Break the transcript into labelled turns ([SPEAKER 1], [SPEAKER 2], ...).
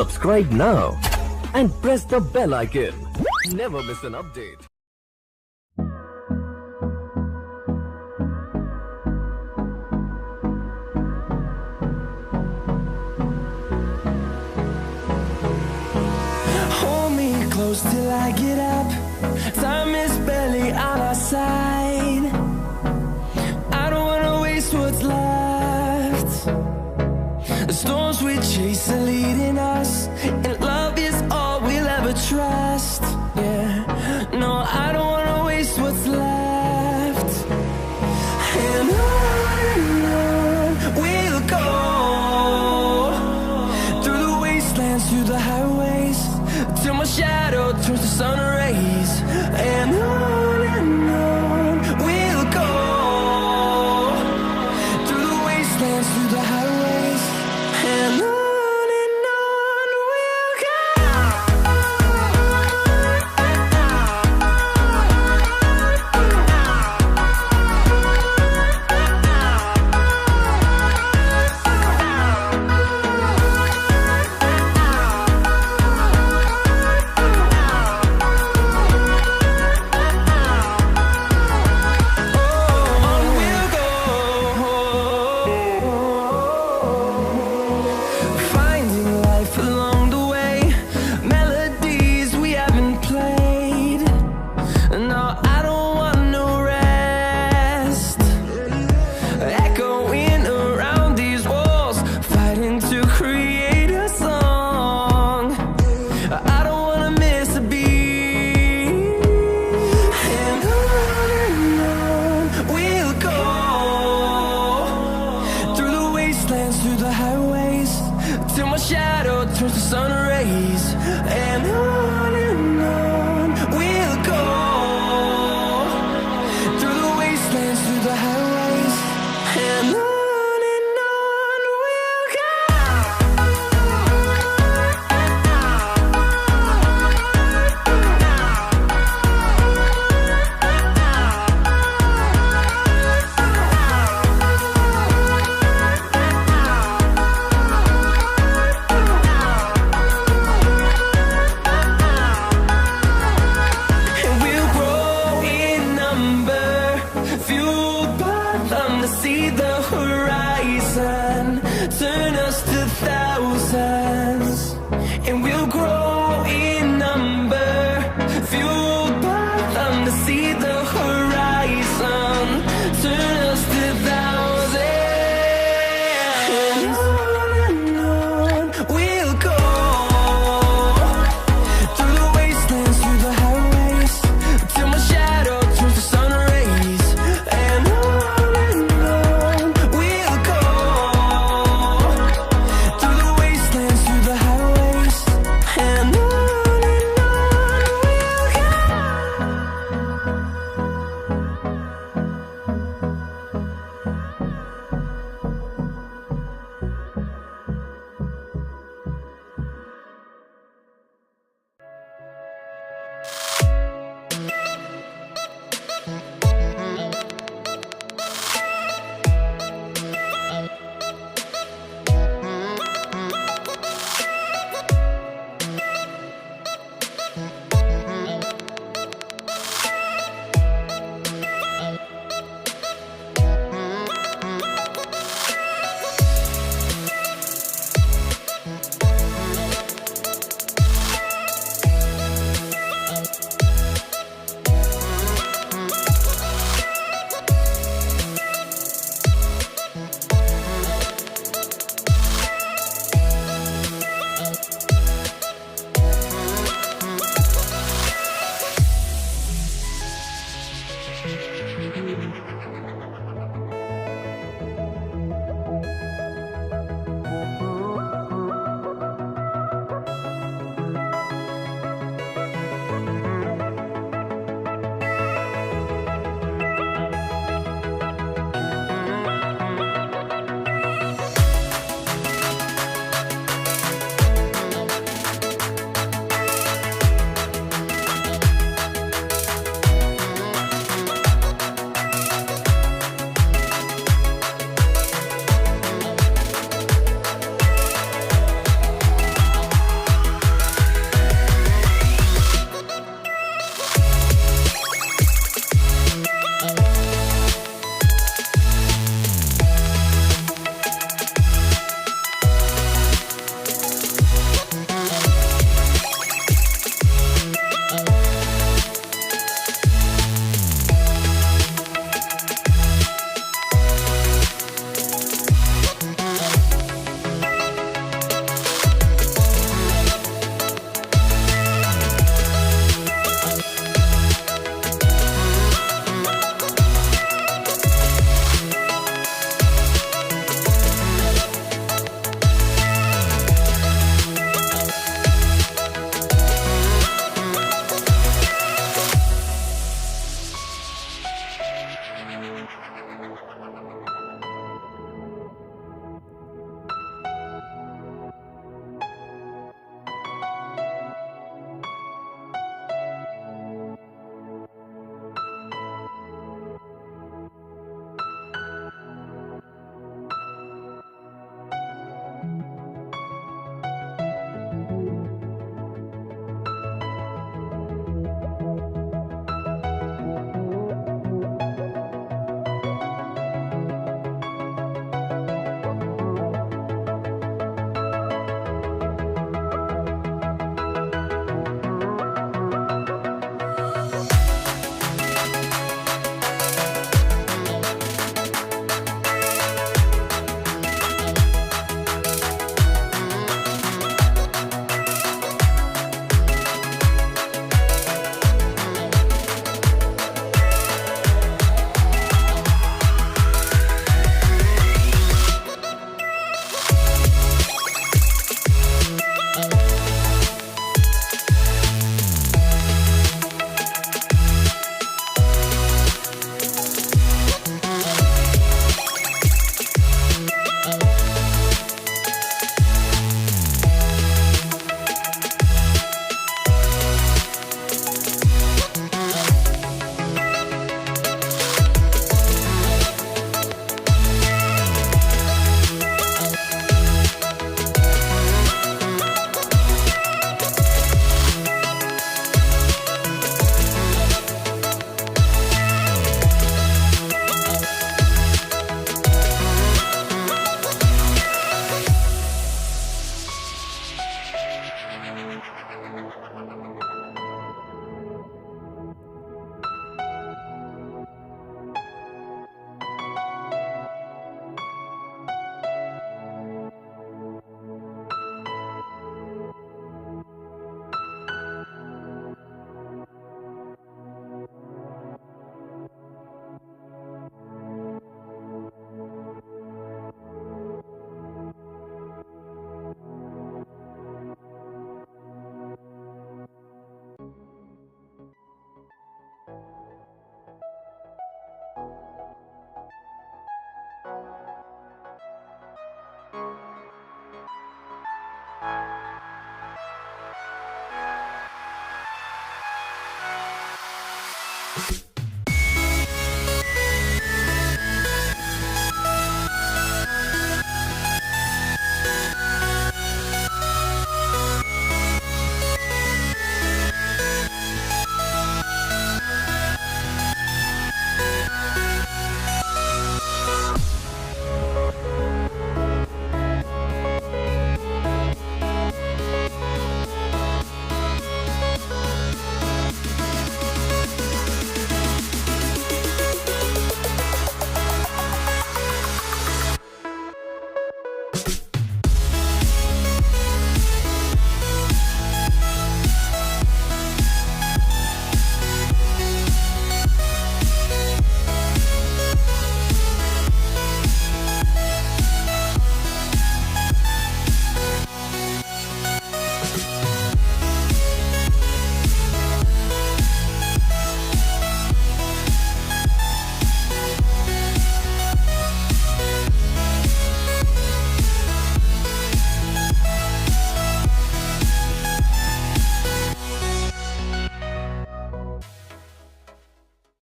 [SPEAKER 1] Subscribe now and press the bell icon. Never miss an update.
[SPEAKER 2] Hold me close till I get up. Time is barely on our side. I don't wanna waste what's left. The storms we chase are leading us, and love is all we'll ever trust. Yeah, no, I don't wanna waste what's left. And on we'll go, through the wastelands, through the highways, till my shadow turns to sun rays. And on we'll go, through the wastelands, through the highways, and on we'll go. Finding life along the way, melodies we haven't played. No, I don't want no rest. Echoing around these walls, fighting to create a song. I don't wanna miss a beat. And on we'll go, through the wastelands, through the highways, till my shadow turns to sun rays. And on we'll go, through the wastelands, through the highways, and on we'll go. And we'll grow in number, fueled by them to see the horizon, turn us to thousands. And we'll grow in number, fueled by them to see the horizon, turn us to thousands. And on we'll go, through the wastelands, through the highways, till my shadow turns to sun rays. And on